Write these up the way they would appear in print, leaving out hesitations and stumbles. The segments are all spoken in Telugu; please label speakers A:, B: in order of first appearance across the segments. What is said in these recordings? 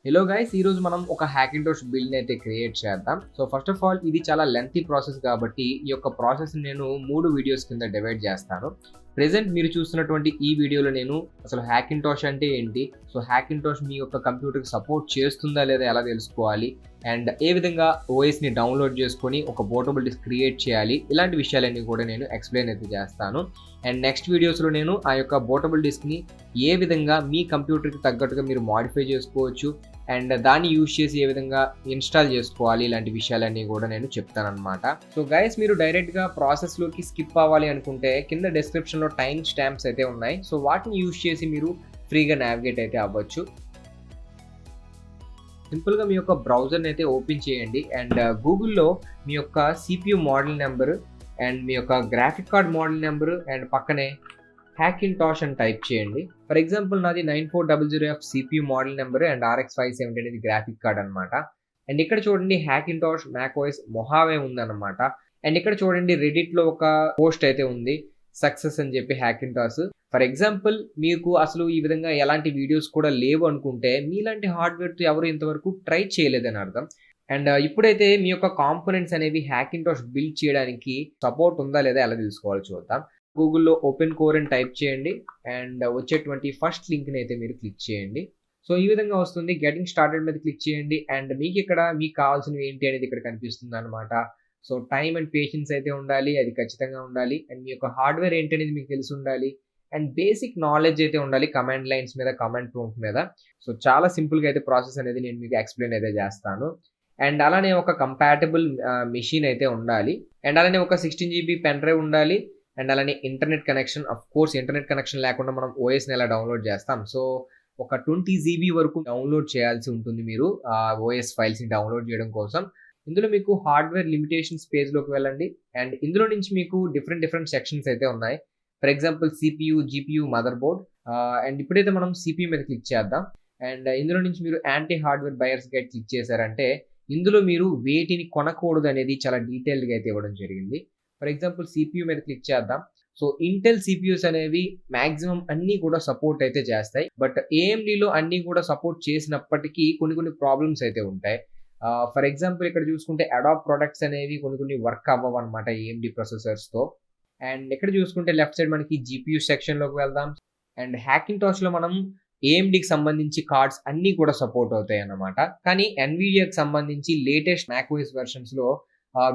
A: హలో గైస్, ఈ రోజు మనం ఒక హ్యాకింటోష్ బిల్డ్ అయితే క్రియేట్ చేద్దాం. సో ఫస్ట్ ఆఫ్ ఆల్ ఇది చాలా లెంతీ ప్రాసెస్ కాబట్టి ఈ యొక్క ప్రాసెస్ నేను 3 వీడియోస్ కింద డివైడ్ చేస్తాను. ప్రెజెంట్ మీరు చూస్తున్నటువంటి ఈ వీడియోలో నేను అసలు హ్యాకింటోష్ అంటే ఏంటి, సో హ్యాకింటోష్ మీ యొక్క కంప్యూటర్కి సపోర్ట్ చేస్తుందా లేదా ఎలా తెలుసుకోవాలి, అండ్ ఏ విధంగా ఓఎస్ని డౌన్లోడ్ చేసుకొని ఒక పోర్టబుల్ డిస్క్ క్రియేట్ చేయాలి, ఇలాంటి విషయాలన్నీ కూడా నేను ఎక్స్ప్లెయిన్ అయితే చేస్తాను. అండ్ నెక్స్ట్ వీడియోస్లో నేను ఆ యొక్క పోర్టబుల్ డిస్క్ని ఏ విధంగా మీ కంప్యూటర్కి తగ్గట్టుగా మీరు మాడిఫై చేసుకోవచ్చు అండ్ దాన్ని యూజ్ చేసి ఏ విధంగా ఇన్స్టాల్ చేసుకోవాలి, ఇలాంటి విషయాలన్నీ కూడా నేను చెప్తానన్నమాట. సో గైస్, మీరు డైరెక్ట్గా ప్రాసెస్లోకి స్కిప్ అవ్వాలి అనుకుంటే కింద డిస్క్రిప్షన్లో టైం స్టాంప్స్ అయితే ఉన్నాయి. సో వాటిని యూజ్ చేసి మీరు ఫ్రీగా నావిగేట్ అయితే అవ్వచ్చు. సింపుల్గా మీ యొక్క బ్రౌజర్ని అయితే ఓపెన్ చేయండి అండ్ గూగుల్లో మీ యొక్క CPU మోడల్ నెంబర్ అండ్ మీ యొక్క graphic card model number and పక్కనే హ్యాకింటోష్ అని టైప్ చేయండి. ఫర్ ఎగ్జాంపుల్ నాది 9400F CPU model number and RX 570 అనేది గ్రాఫిక్ కార్డ్ అనమాట. అండ్ ఇక్కడ చూడండి హ్యాకింటోష్ macOS మొహావే ఉందన్నమాట. అండ్ ఇక్కడ చూడండి రెడిట్లో ఒక పోస్ట్ అయితే ఉంది, సక్సెస్ అని చెప్పి హ్యాకింటోష్. ఫర్ ఎగ్జాంపుల్ మీకు అసలు ఈ విధంగా ఎలాంటి వీడియోస్ కూడా లేవు అనుకుంటే మీలాంటి హార్డ్వేర్తో ఎవరు ఇంతవరకు ట్రై చేయలేదని అర్థం. అండ్ ఇప్పుడైతే మీ యొక్క కాంపోనెంట్స్ అనేవి హ్యాకింటోష్ బిల్డ్ చేయడానికి సపోర్ట్ ఉందా లేదా ఎలా తెలుసుకోవాలో చూద్దాం. గూగుల్లో ఓపెన్ కోర్ అని టైప్ చేయండి అండ్ వచ్చేటువంటి ఫస్ట్ లింక్ని అయితే మీరు క్లిక్ చేయండి. సో ఈ విధంగా వస్తుంది. గెటింగ్ స్టార్టెడ్ మీద క్లిక్ చేయండి అండ్ మీకు ఇక్కడ మీకు కావాల్సినవి ఏంటి అనేది ఇక్కడ కనిపిస్తుంది అనమాట. సో టైం అండ్ పేషెన్స్ అయితే ఉండాలి, అది ఖచ్చితంగా ఉండాలి. అండ్ మీ యొక్క హార్డ్వేర్ ఏంటి అనేది మీకు తెలిసి ఉండాలి అండ్ బేసిక్ నాలెడ్జ్ అయితే ఉండాలి కమాండ్ లైన్స్ మీద, కమాండ్ ప్రాంప్ట్ మీద. సో చాలా సింపుల్గా అయితే ప్రాసెస్ అనేది నేను మీకు ఎక్స్ప్లెయిన్ అయితే చేస్తాను. అండ్ అలానే ఒక కంపాటబుల్ మెషిన్ అయితే ఉండాలి అండ్ అలానే ఒక 16 GB పెన్ డ్రైవ్ ఉండాలి అండ్ అలానే internet connection. Of course internet connection లేకుండా మనం ఓఎస్ని ఎలా డౌన్లోడ్ చేస్తాం. సో ఒక 20 GB వరకు డౌన్లోడ్ చేయాల్సి ఉంటుంది మీరు ఆ ఓఎస్ ఫైల్స్ని డౌన్లోడ్ చేయడం కోసం. ఇందులో మీకు హార్డ్వేర్ లిమిటేషన్స్ పేజ్లోకి వెళ్ళండి అండ్ ఇందులో నుంచి మీకు డిఫరెంట్ సెక్షన్స్ అయితే ఉన్నాయి. For example CPU, GPU, mother board. And ఇప్పుడైతే మనం CPU మీద క్లిక్ చేద్దాం అండ్ ఇందులో నుంచి మీరు anti hardware buyers guide click చేశారంటే ఇందులో మీరు వేటిని కొనకూడదు అనేది చాలా డీటెయిల్డ్గా అయితే ఇవ్వడం జరిగింది. ఫర్ ఎగ్జాంపుల్ CPU మీద క్లిక్ చేద్దాం. సో ఇంటెల్ CPUs అనేవి మ్యాక్సిమం అన్నీ కూడా సపోర్ట్ అయితే చేస్తాయి, బట్ AMDలో అన్నీ కూడా సపోర్ట్ చేసినప్పటికీ కొన్ని ప్రాబ్లమ్స్ అయితే ఉంటాయి. ఫర్ ఎగ్జాంపుల్ ఇక్కడ చూసుకుంటే అడాప్ ప్రొడక్ట్స్ అనేవి కొన్ని వర్క్ అవ్వవు అనమాట AMD ప్రాసెసర్స్తో. అండ్ ఇక్కడ చూసుకుంటే లెఫ్ట్ సైడ్ మనకి GPU సెక్షన్లోకి వెళ్దాం అండ్ హ్యాకింటోష్లో మనం AMDకి సంబంధించి కార్డ్స్ అన్నీ కూడా సపోర్ట్ అవుతాయి అన్నమాట. కానీ NVIDIAకి సంబంధించి లేటెస్ట్ macOS వెర్షన్స్లో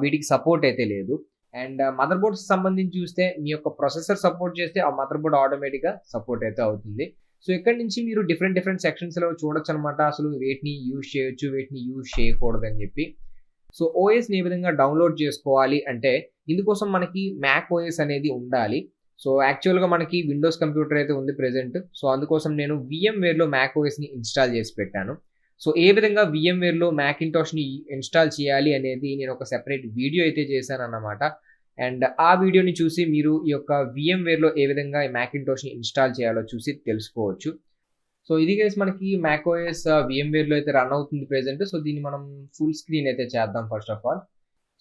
A: వీటికి సపోర్ట్ అయితే లేదు. అండ్ మదర్ బోర్డ్స్ సంబంధించి చూస్తే మీ యొక్క ప్రొసెసర్ సపోర్ట్ చేస్తే ఆ మదర్ బోర్డ్ ఆటోమేటిక్గా సపోర్ట్ అయితే అవుతుంది. సో ఇక్కడ నుంచి మీరు డిఫరెంట్ సెక్షన్స్లో చూడొచ్చు అనమాట అసలు వేటిని యూజ్ చేయొచ్చు, వేటిని యూజ్ చేయకూడదు అని చెప్పి. సో ఓఎస్ని ఏ విధంగా డౌన్లోడ్ చేసుకోవాలి అంటే ఇందుకోసం మనకి macOS అనేది ఉండాలి. సో యాక్చువల్గా మనకి విండోస్ కంప్యూటర్ అయితే ఉంది ప్రెజెంట్. సో అందుకోసం నేను VMwareలో macOSని ఇన్స్టాల్ చేసి పెట్టాను. సో ఏ విధంగా VMwareలో మ్యాకింటాష్ని ఇన్స్టాల్ చేయాలి అనేది నేను ఒక సెపరేట్ వీడియో అయితే చేశాను అన్నమాట. అండ్ ఆ వీడియోని చూసి మీరు ఈ యొక్క VMwareలో ఏ విధంగా మ్యాకింటాష్ని ఇన్స్టాల్ చేయాలో చూసి తెలుసుకోవచ్చు. సో ఇది గైస్ మనకి macOS VMwareలో అయితే రన్ అవుతుంది ప్రెజెంట్. సో దీన్ని మనం ఫుల్ స్క్రీన్ అయితే చేద్దాం ఫస్ట్ ఆఫ్ ఆల్.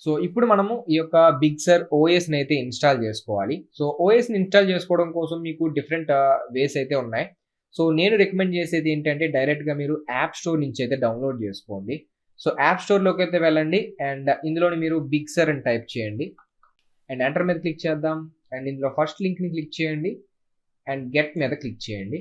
A: సో ఇప్పుడు మనము ఈ యొక్క బిగ్ సర్ ఓఎస్ని అయితే ఇన్స్టాల్ చేసుకోవాలి. సో ఓఎస్ని ఇన్స్టాల్ చేసుకోవడం కోసం మీకు డిఫరెంట్ వేస్ అయితే ఉన్నాయి. సో నేను రికమెండ్ చేసేది ఏంటంటే డైరెక్ట్గా మీరు యాప్ స్టోర్ నుంచి అయితే డౌన్లోడ్ చేసుకోండి. సో యాప్ స్టోర్లోకి అయితే వెళ్ళండి అండ్ ఇందులోని మీరు బిగ్ సర్ అని టైప్ చేయండి అండ్ ఎంటర్ మీద క్లిక్ చేద్దాం అండ్ ఇందులో ఫస్ట్ లింక్ని క్లిక్ చేయండి అండ్ గెట్ మీద క్లిక్ చేయండి.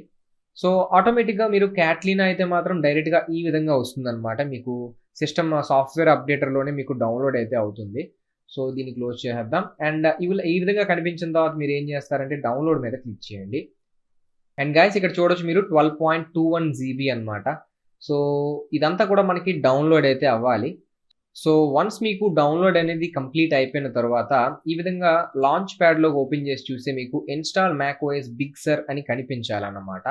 A: సో ఆటోమేటిక్గా మీరు క్యాట్లీనా అయితే మాత్రం డైరెక్ట్గా ఈ విధంగా వస్తుందన్నమాట. మీకు సిస్టమ్ సాఫ్ట్వేర్ అప్డేటర్లోనే మీకు డౌన్లోడ్ అయితే అవుతుంది. సో దీన్ని క్లోజ్ చేసేద్దాం అండ్ ఈ విధంగా కనిపించిన తర్వాత మీరు ఏం చేస్తారంటే డౌన్లోడ్ మీద క్లిక్ చేయండి. అండ్ గైస్ ఇక్కడ చూడొచ్చు మీరు 12.21 GB అనమాట. సో ఇదంతా కూడా మనకి డౌన్లోడ్ అయితే అవ్వాలి. సో వన్స్ మీకు డౌన్లోడ్ అనేది కంప్లీట్ అయిపోయిన తర్వాత ఈ విధంగా లాంచ్ ప్యాడ్లో ఓపెన్ చేసి చూస్తే మీకు ఇన్స్టాల్ macOS బిగ్ సర్ అని కనిపించాలన్నమాట.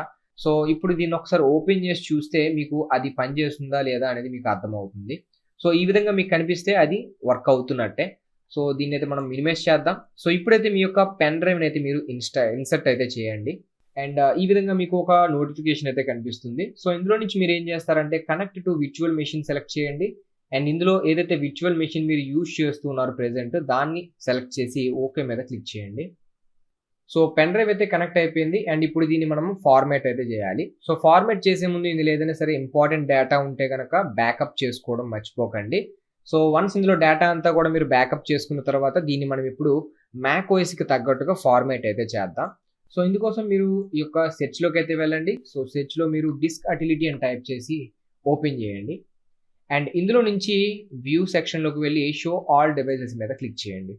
A: సో ఇప్పుడు దీన్ని ఒకసారి ఓపెన్ చేసి చూస్తే మీకు అది పనిచేస్తుందా లేదా అనేది మీకు అర్థమవుతుంది. సో ఈ విధంగా మీకు కనిపిస్తే అది వర్క్ అవుతున్నట్టే. సో దీన్ని అయితే మనం మినిమైజ్ చేద్దాం. సో ఇప్పుడైతే మీ యొక్క పెన్ డ్రైవ్ని అయితే మీరు ఇన్సర్ట్ అయితే చేయండి అండ్ ఈ విధంగా మీకు ఒక నోటిఫికేషన్ అయితే కనిపిస్తుంది. సో ఇందులో నుంచి మీరు ఏం చేస్తారంటే connect to virtual machine select చేయండి అండ్ ఇందులో ఏదైతే విర్చువల్ మెషిన్ మీరు యూజ్ చేస్తున్నారు ప్రెజెంట్ దాన్ని సెలెక్ట్ చేసి ఓకే మీద క్లిక్ చేయండి. సో పెన్ డ్రైవ్ అయితే కనెక్ట్ అయిపోయింది అండ్ ఇప్పుడు దీన్ని మనము ఫార్మాట్ అయితే చేయాలి. సో ఫార్మాట్ చేసే ముందు ఇందులో ఏదైనా సరే ఇంపార్టెంట్ డేటా ఉంటే కనుక బ్యాకప్ చేసుకోవడం మర్చిపోకండి. సో వన్స్ ఇందులో డేటా అంతా కూడా మీరు బ్యాకప్ చేసుకున్న తర్వాత దీన్ని మనం ఇప్పుడు మ్యాక్ ఓఎస్కి తగ్గట్టుగా ఫార్మాట్ అయితే చేద్దాం. సో ఇందుకోసం మీరు ఈ యొక్క సెర్చ్లోకి అయితే వెళ్ళండి. సో సెర్చ్లో మీరు డిస్క్ అటిలిటీ అని టైప్ చేసి ఓపెన్ చేయండి అండ్ ఇందులో నుంచి వ్యూ సెక్షన్లోకి వెళ్ళి షో ఆల్ డివైసెస్ మీద క్లిక్ చేయండి.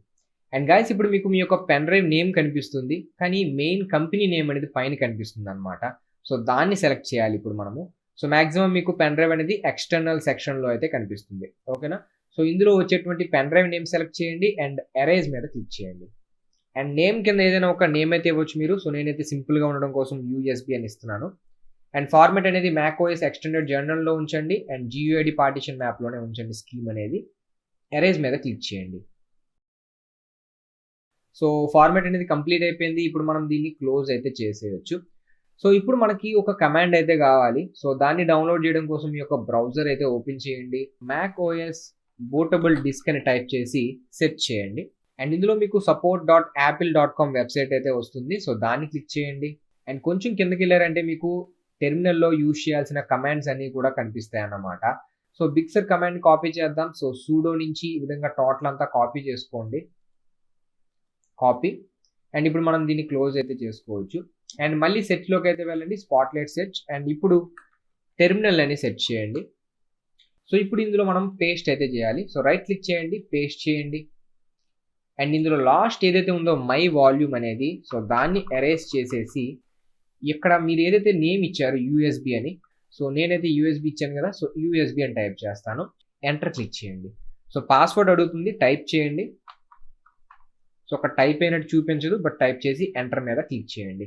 A: అండ్ గైస్ ఇప్పుడు మీకు మీ యొక్క పెన్ డ్రైవ్ నేమ్ కనిపిస్తుంది కానీ మెయిన్ కంపెనీ నేమ్ అనేది పైన కనిపిస్తుంది అనమాట. సో దాన్ని సెలెక్ట్ చేయాలి ఇప్పుడు మనము. సో మాక్సిమం మీకు పెన్ డ్రైవ్ అనేది ఎక్స్టర్నల్ సెక్షన్లో అయితే కనిపిస్తుంది. ఓకేనా. సో ఇందులో వచ్చేటువంటి పెన్ డ్రైవ్ నేమ్ సెలెక్ట్ చేయండి అండ్ ఎరేజ్ మీద క్లిక్ చేయండి. అండ్ నేమ్ కింద ఏదైనా ఒక నేమ్ అయితే ఇవ్వచ్చు మీరు. సో నేనైతే సింపుల్గా ఉండడం కోసం యూఎస్బి అని ఇస్తున్నాను. అండ్ ఫార్మాట్ అనేది మ్యాక్ ఓఎస్ ఎక్స్టెండెడ్ జర్నల్లో ఉంచండి అండ్ GUID పార్టిషన్ మ్యాప్లోనే ఉంచండి స్కీమ్ అనేది. ఎరేజ్ మీద క్లిక్ చేయండి. సో ఫార్మాట్ అనేది కంప్లీట్ అయిపోయింది. ఇప్పుడు మనం దీన్ని క్లోజ్ అయితే చేసేయచ్చు. సో ఇప్పుడు మనకి ఒక కమాండ్ అయితే కావాలి. సో దాన్ని డౌన్లోడ్ చేయడం కోసం మీ యొక్క బ్రౌజర్ అయితే ఓపెన్ చేయండి. మ్యాక్ ఓఎస్ బూటబుల్ డిస్క్ అని టైప్ చేసి సెర్చ్ చేయండి అండ్ ఇందులో మీకు support.apple.com వెబ్సైట్ అయితే వస్తుంది. సో దాన్ని క్లిక్ చేయండి అండ్ కొంచెం కిందకి వెళ్ళారంటే మీకు టెర్మినల్లో యూజ్ చేయాల్సిన కమాండ్స్ అన్నీ కూడా కనిపిస్తాయి అన్నమాట. సో బిగ్సర్ కమాండ్ కాపీ చేద్దాం. సో సూడో నుంచి ఈ విధంగా టోటల్ అంతా కాపీ చేసుకోండి. కాపీ అండ్ ఇప్పుడు మనం దీన్ని క్లోజ్ అయితే చేసుకోవచ్చు అండ్ మళ్ళీ సెర్చ్లోకి అయితే వెళ్ళండి. స్పాట్లైట్ సెర్చ్ అండ్ ఇప్పుడు టెర్మినల్ అని సెర్చ్ చేయండి. సో ఇప్పుడు ఇందులో మనం పేస్ట్ అయితే చేయాలి. సో రైట్ క్లిక్ చేయండి, పేస్ట్ చేయండి అండ్ ఇందులో లాస్ట్ ఏదైతే ఉందో మై వాల్యూమ్ అనేది సో దాన్ని ఎరేజ్ చేసేసి ఇక్కడ మీరు ఏదైతే నేమ్ ఇచ్చారో యూఎస్బి అని, సో నేనైతే యూఎస్బి ఇచ్చాను కదా, సో యూఎస్బి అని టైప్ చేస్తాను. ఎంటర్ క్లిక్ చేయండి. సో పాస్వర్డ్ అడుగుతుంది, టైప్ చేయండి. సో ఒక టైప్ అయినట్టు చూపించదు బట్ టైప్ చేసి ఎంటర్ మీద క్లిక్ చేయండి.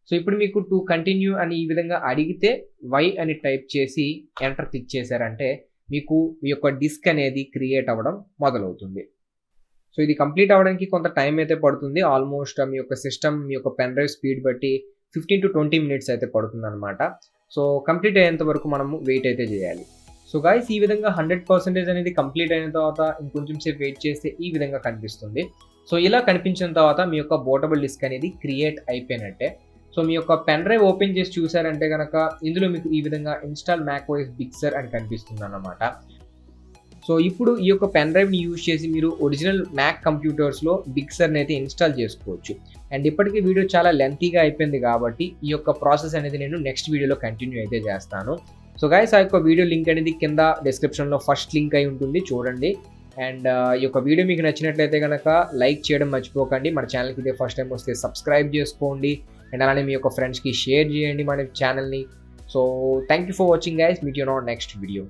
A: సో ఇప్పుడు మీకు టు కంటిన్యూ అని ఈ విధంగా అడిగితే వై అని టైప్ చేసి ఎంటర్ క్లిక్ చేశారంటే మీకు మీ యొక్క డిస్క్ అనేది క్రియేట్ అవ్వడం మొదలవుతుంది. సో ఇది కంప్లీట్ అవ్వడానికి కొంత టైం అయితే పడుతుంది. ఆల్మోస్ట్ మీ యొక్క సిస్టమ్ మీ యొక్క పెన్ డ్రైవ్ స్పీడ్ బట్టి 15 to 20 minutes అయితే పడుతుంది అనమాట. సో కంప్లీట్ అయ్యేంత వరకు మనము వెయిట్ అయితే చేయాలి. సో గైస్ ఈ విధంగా 100% అనేది కంప్లీట్ అయిన తర్వాత ఇంకొంచెం సేపు వెయిట్ చేస్తే ఈ విధంగా కనిపిస్తుంది. సో ఇలా కనిపించిన తర్వాత మీ యొక్క బూటబుల్ డిస్క్ అనేది క్రియేట్ అయిపోయినట్టే. సో మీ యొక్క పెన్ డ్రైవ్ ఓపెన్ చేసి చూసారంటే కనుక ఇందులో మీకు ఈ విధంగా ఇన్స్టాల్ మ్యాక్ ఓఎస్ బిగ్సర్ అని కనిపిస్తుంది అన్నమాట. సో ఇప్పుడు ఈ యొక్క పెన్ డ్రైవ్ని యూజ్ చేసి మీరు ఒరిజినల్ మ్యాక్ కంప్యూటర్స్లో బిగ్సర్ని అయితే ఇన్స్టాల్ చేసుకోవచ్చు. అండ్ ఇప్పటికీ వీడియో చాలా లెంతీగా అయిపోయింది కాబట్టి ఈ యొక్క ప్రాసెస్ అనేది నేను నెక్స్ట్ వీడియోలో కంటిన్యూ అయితే చేస్తాను. సో గైస్ ఆ యొక్క వీడియో లింక్ అనేది కింద డిస్క్రిప్షన్లో ఫస్ట్ లింక్ అయి ఉంటుంది, చూడండి. అండ్ ఈ యొక్క వీడియో మీకు నచ్చినట్లయితే కనుక లైక్ చేయడం మర్చిపోకండి. మన ఛానల్కి ఇదే ఫస్ట్ టైం వస్తే సబ్స్క్రైబ్ చేసుకోండి అండ్ అలానే మీ యొక్క ఫ్రెండ్స్కి షేర్ చేయండి మన ఛానల్ని. So thank you for watching guys. Meet you on next video.